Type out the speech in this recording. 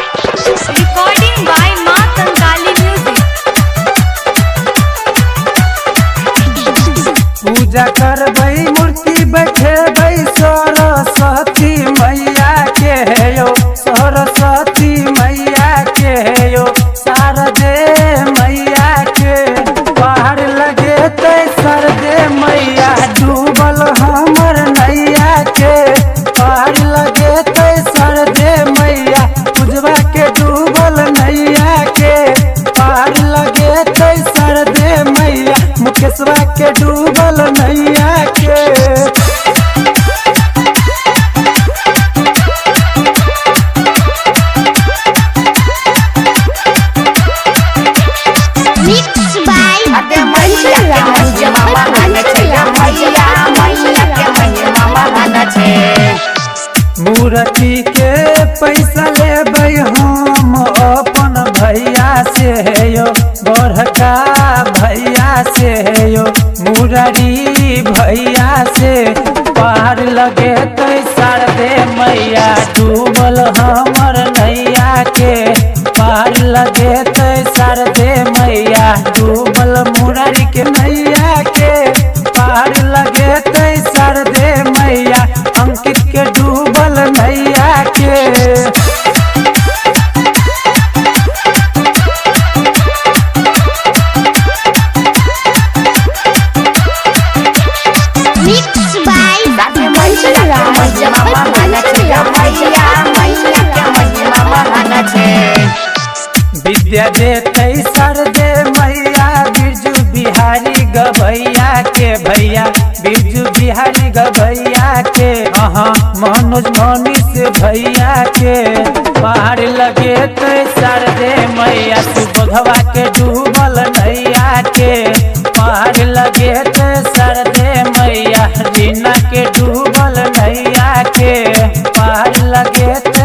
Recording by Ma Kangali Music. पूजा करबै मूर्ति बैठेबै सरस्वती मैया के यो, सरस्वती मैया के यो, शारदे मैया के पार लगेतै सरदे मैया डूबल हमर नैया के पार लगेतै सरदे मैया पूजवा के डूबल नैया के पार लगेतै सरदे मैया मुकेशवा के डूबल नैया के। Mixed by मूर्ति के पैसा लेबै हम अपन भैया से यो, बड़का भैया से यो, मुरारी भैया से पार लगेतै शारदे मैया डूबल हमर नैया के पार लगेतै शारदे मैया डूबल मुरारी के नैया के पार लगेतै शारदे मैया अंकित के डूबल नैया के। Mixed by विद्या देतै सरदे मैया बिरजू बिहारी गभैया के भैया बिरजू बिहारी गभैया के मनोज मनीष भैया के पार लगेतै सरदे मैया सुबोधवा के डूबल नैया के पार लगेतै सरदे मैया रीना के डूबल नैया के पार लगेतै